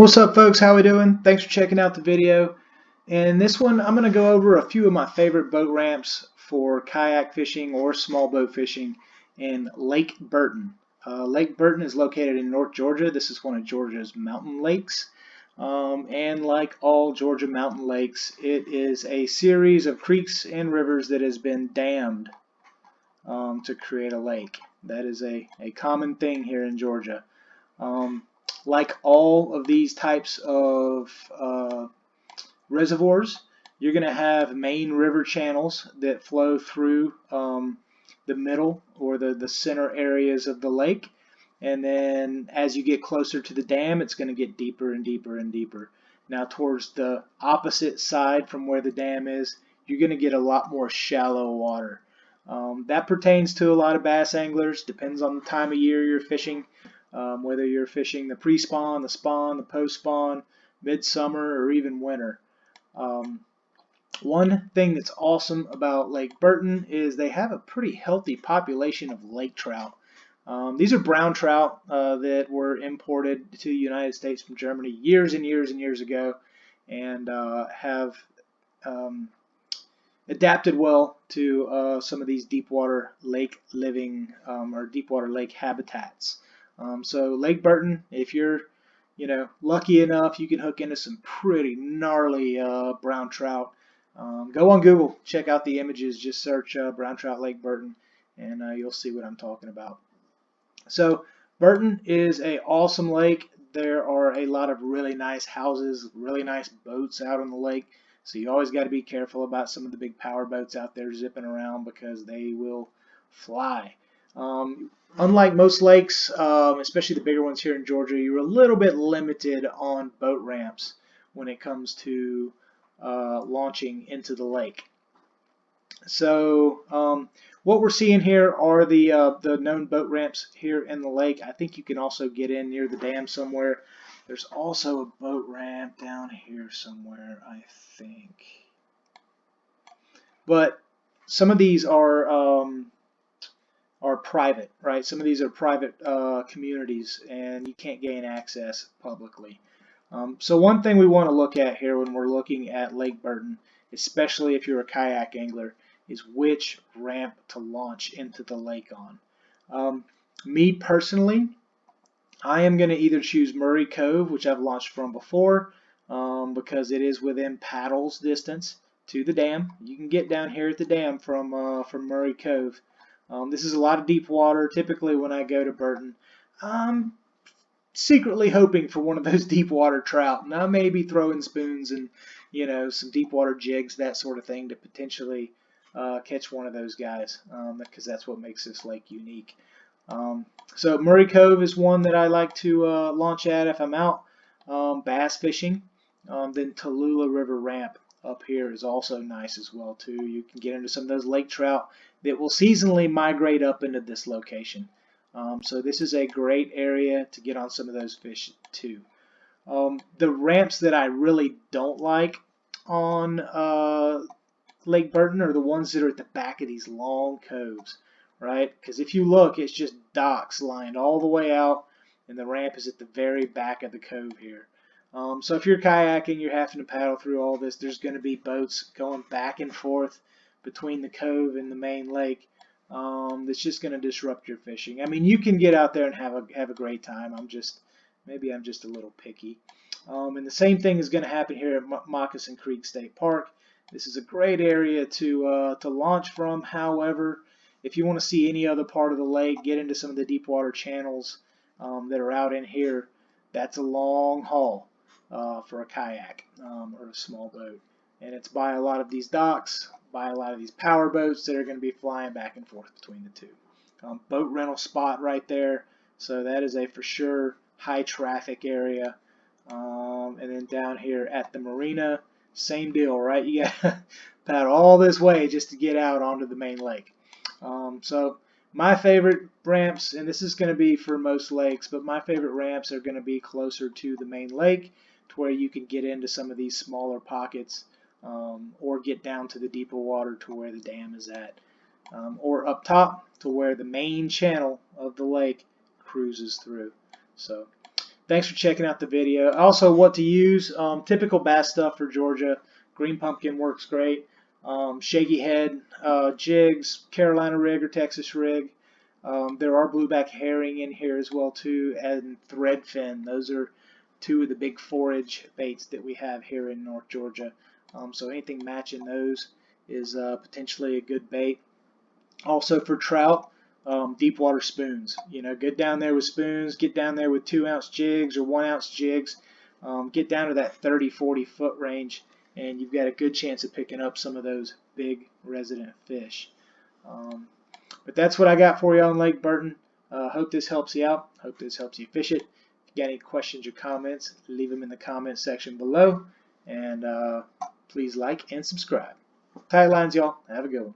What's up, folks? How we doing? Thanks for checking out the video. In this one, I'm going to go over a few of my favorite boat ramps for kayak fishing or small boat fishing in Lake Burton. Lake Burton is located in North Georgia. This is one of Georgia's mountain lakes. And like all Georgia mountain lakes, it is a series of creeks and rivers that has been dammed to create a lake. That is a common thing here in Georgia. Like all of these types of reservoirs, you're going to have main river channels that flow through the middle or the center areas of the lake. And then as you get closer to the dam, it's going to get deeper and deeper and deeper. Now towards the opposite side from where the dam is, you're going to get a lot more shallow water. That pertains to a lot of bass anglers. Depends on the time of year you're fishing. Whether you're fishing the pre-spawn, the spawn, the post-spawn, midsummer, or even winter. One thing that's awesome about Lake Burton is they have a pretty healthy population of lake trout. These are brown trout that were imported to the United States from Germany years and years and years ago, and have adapted well to some of these deep water lake living or deep water lake habitats. So Lake Burton, if you're lucky enough, you can hook into some pretty gnarly brown trout. Go on Google, check out the images, just search brown trout Lake Burton, and you'll see what I'm talking about. So Burton is a awesome lake. There are a lot of really nice houses, really nice boats out on the lake. So you always got to be careful about some of the big power boats out there zipping around because they will fly. Unlike most lakes, especially the bigger ones here in Georgia, you're a little bit limited on boat ramps when it comes to launching into the lake. So what we're seeing here are the known boat ramps here in the lake. I think you can also get in near the dam somewhere. There's also a boat ramp down here somewhere, I think. But some of these are private, right? Some of these are private communities, and you can't gain access publicly. So one thing we want to look at here when we're looking at Lake Burton, especially if you're a kayak angler, is which ramp to launch into the lake on. Me personally, I am going to either choose Murray Cove, which I've launched from before, because it is within paddles distance to the dam. You can get down here at the dam from Murray Cove. This is a lot of deep water. Typically when I go to Burton, I'm secretly hoping for one of those deep water trout, and I may be throwing spoons and some deep water jigs, that sort of thing, to potentially catch one of those guys, because that's what makes this lake unique. So Murray Cove is one that I like to launch at if I'm out bass fishing. Then Tallulah River ramp up here is also nice as well too. You can get into some of those lake trout that will seasonally migrate up into this location. So this is a great area to get on some of those fish too. The ramps that I really don't like on Lake Burton are the ones that are at the back of these long coves, right? Because if you look, it's just docks lined all the way out, and the ramp is at the very back of the cove here. So if you're kayaking, you're having to paddle through all this. There's going to be boats going back and forth between the cove and the main lake. That's just going to disrupt your fishing. I mean, you can get out there and have a great time. Maybe I'm just a little picky. And the same thing is going to happen here at Moccasin Creek State Park. This is a great area to launch from. However, if you want to see any other part of the lake, get into some of the deep water channels that are out in here, that's a long haul for a kayak or a small boat. And it's by a lot of these docks, by a lot of these power boats that are going to be flying back and forth between the two. Boat rental spot right there. So that is a for sure high traffic area. And then down here at the marina, same deal, right? You got to paddle all this way just to get out onto the main lake. So my favorite ramps, and this is going to be for most lakes, but my favorite ramps are going to be closer to the main lake, to where you can get into some of these smaller pockets, or get down to the deeper water to where the dam is at, or up top to where the main channel of the lake cruises through. So thanks for checking out the video. Also, what to use, typical bass stuff for Georgia. Green pumpkin works great. Shaggy head, jigs, Carolina rig or Texas rig. There are blueback herring in here as well too, and threadfin. Those are two of the big forage baits that we have here in North Georgia. So anything matching those is potentially a good bait. Also for trout, deep water spoons. You know, get down there with spoons, get down there with 2-ounce jigs or 1-ounce jigs. Get down to that 30-40 foot range, and you've got a good chance of picking up some of those big resident fish. But that's what I got for you on Lake Burton. Hope this helps you out. Hope this helps you fish it. If you got any questions or comments, leave them in the comment section below. And please like and subscribe. Tight lines, y'all. Have a good one.